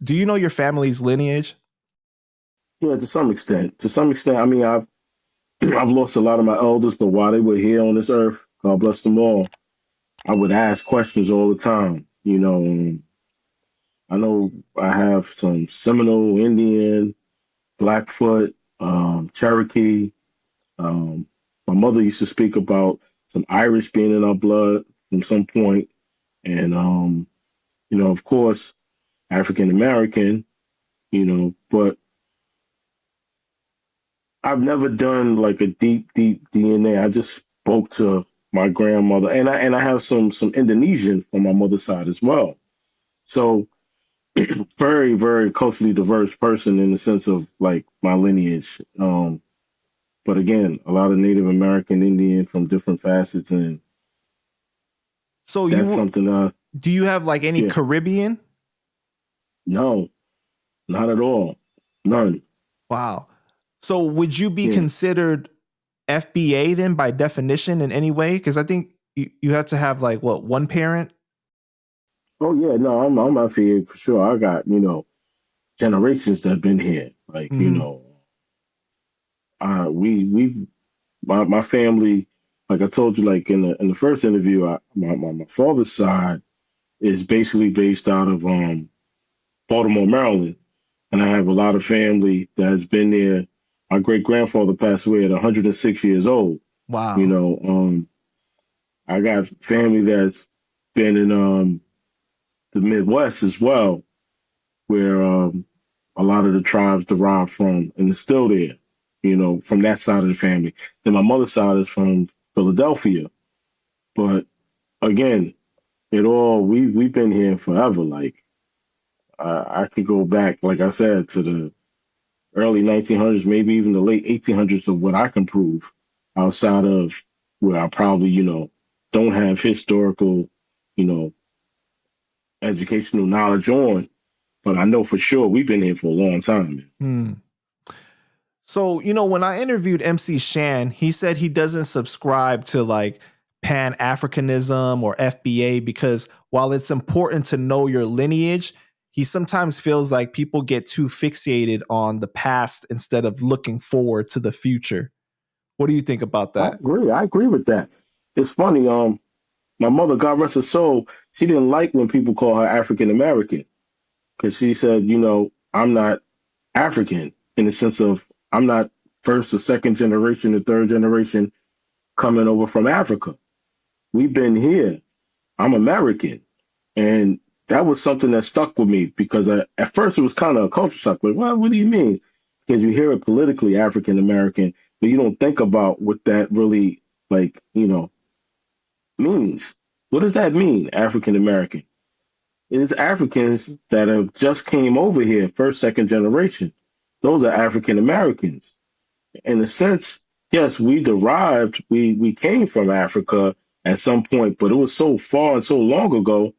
Do you know your family's lineage? Yeah, to some extent. To some extent, I mean, I've lost a lot of my elders, but while they were here on this earth, God bless them all, I would ask questions all the time. I know I have some Seminole, Indian, Blackfoot, Cherokee. Um, my mother used to speak about some Irish being in our blood from some point, and of course, African American. But I've never done like a deep, deep DNA. I just spoke to my grandmother, and I have some Indonesian from my mother's side as well. So very, very culturally diverse person in the sense of like my lineage. But again, a lot of Native American, Indian from different facets, and So that's you something. do you have like any Yeah, Caribbean? no, not at all, none. Wow. So would you be Yeah. considered FBA then by definition in any way? Because I think you have to have like what, one parent? Oh yeah, no, I'm out here for sure. I got generations that have been here. Like Hmm. we my family, like I told you, like in the first interview, my father's side is basically based out of Baltimore, Maryland, and I have a lot of family that has been there. My great grandfather passed away at 106 years old. You Wow. know, I got family that's been in the Midwest as well, where a lot of the tribes derive from, and it's still there. From that side of the family. Then my mother's side is from Philadelphia, but again, we've been here forever. Like I could go back, like I said, to the early 1900s, maybe even the late 1800s of what I can prove outside of where I probably don't have historical you know educational knowledge on, but I know for sure we've been here for a long time. Hmm. So, when I interviewed MC Shan, he said he doesn't subscribe to like Pan Africanism or FBA because while it's important to know your lineage, he sometimes feels like people get too fixated on the past instead of looking forward to the future. What do you think about I that? agree. I agree with that. It's funny. My mother, God rest her soul, she didn't like when people call her African American because she said, I'm not African in the sense of I'm not first or second generation or third generation coming over from Africa. We've been here. I'm American. And that was something that stuck with me because at first it was kind of a culture shock. Like, what do you mean? Because you hear it politically African American, but you don't think about what that really, like, means. What does that mean, African American? It is Africans that have just came over here, first, second generation. Those are African Americans. In a sense, yes, we came from Africa at some point, but it was so far and so long ago.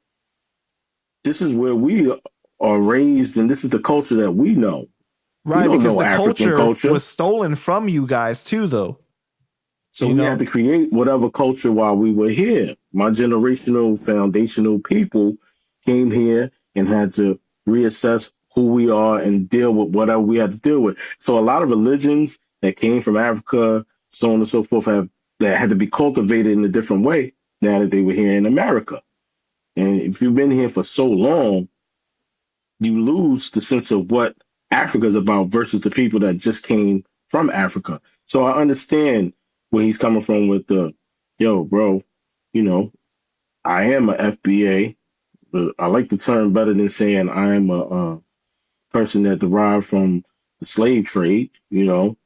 This is where we are raised, and this is the culture that we know. We Right, don't because know the African culture culture. was stolen from you guys too, though. So You we had know, to create whatever culture while we were here. My generational foundational people came here and had to reassess who we are and deal with whatever we had to deal with. So a lot of religions that came from Africa, so on and so forth, that had to be cultivated in a different way now that they were here in America. And if you've been here for so long, you lose the sense of what Africa is about versus the people that just came from Africa. So I understand where he's coming from with yo, bro, you know, I am a FBA, but I like the term better than saying I am a person that derived from the slave trade,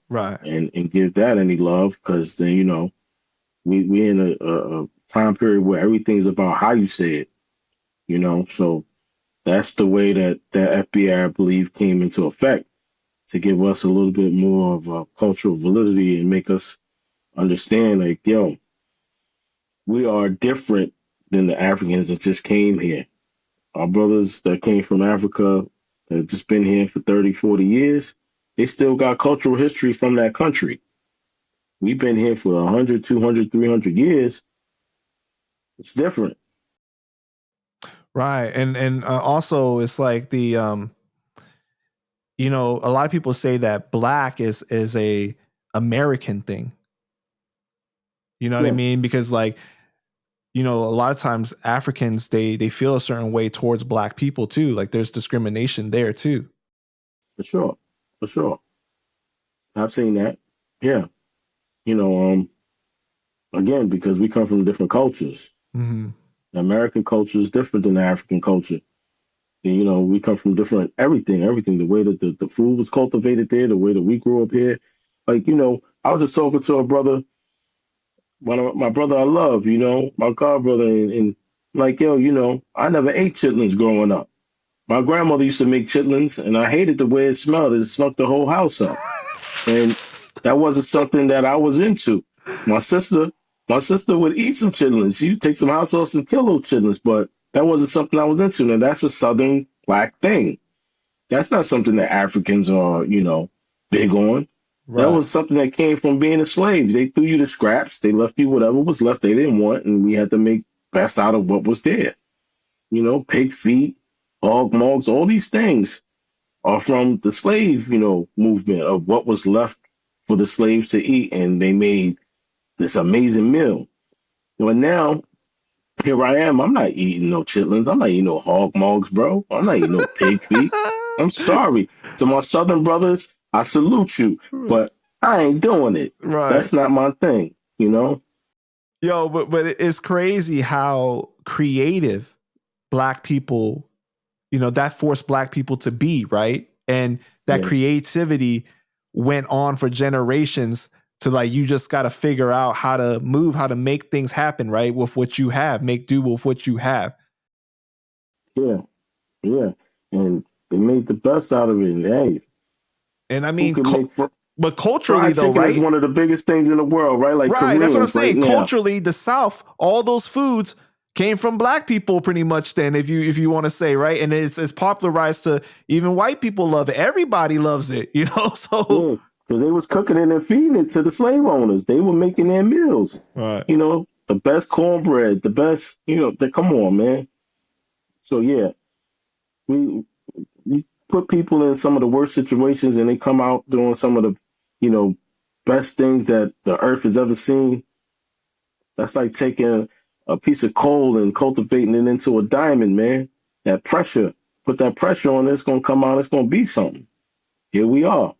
right. and give that any love because then, we in a time period where everything's about how you say it, so that's the way that FBI, I believe, came into effect to give us a little bit more of a cultural validity and make us understand, like, yo, we are different than the Africans that just came here. Our brothers that came from Africa that have just been here for 30, 40 years, they still got cultural history from that country. We've been here for 100, 200, 300 years. It's different. Right. And also it's like the you know, a lot of people say that black is a American thing. You know what I Yeah, mean? Because like, you know, a lot of times Africans they feel a certain way towards black people too. Like there's discrimination there too. for sure, for sure. I've seen that. Yeah, you know, again, because we come from different cultures. Hmm. The American culture is different than the African culture. And, you know, we come from different everything. The way that the food was cultivated there, the way that we grew up here. Like, you know, I was just talking to a brother, one of my brother I love, you know, my god brother, and like, yo, you know, I never ate chitlins growing up. My grandmother used to make chitlins, and I hated the way it smelled. It stunk the whole house up, and that wasn't something that I was into. My sister, my sister would eat some chitlins. She'd take some hot sauce and kill those chitlins, but that wasn't something I was into. Now that's a Southern black thing. That's not something that Africans are, you know, big on. That Right. was something that came from being a slave. They threw you the scraps. They left you whatever was left they didn't want, and we had to make best out of what was there. You know, pig feet, hog mugs, all these things are from the slave, you know, movement of what was left for the slaves to eat, and they made this amazing meal. But now here I am. I'm not eating no chitlins. I'm not eating no hog mugs, bro. I'm not eating no pig feet. I'm sorry to my southern brothers. I salute you, but I ain't doing it. Right. That's not my thing, you know. Yo, but it's crazy how creative black people, you know, that forced black people to be, right? And that Yeah, creativity went on for generations to like you just got to figure out how to move, how to make things happen, right? With what you have, make do with what you have. yeah, yeah. And they made the best out of it. And hey, And I who mean, can make but culturally fried though, chicken is right? one of the biggest things in the world, right? Like Right. That's what I'm Koreans right saying. now. Culturally, the South, all those foods came from black people pretty much then, if you want to say, right? And it's popularized to even white people love it. Everybody loves it, you know? So Yeah, because they was cooking it and feeding it to the slave owners. They were making their meals. right. You know, the best cornbread, the best. You know, come on, man. So yeah, we put people in some of the worst situations, and they come out doing some of the, you know, best things that the earth has ever seen. That's like taking a piece of coal and cultivating it into a diamond, man. That pressure, put that pressure on it, it's gonna come out. It's gonna be something. Here we are.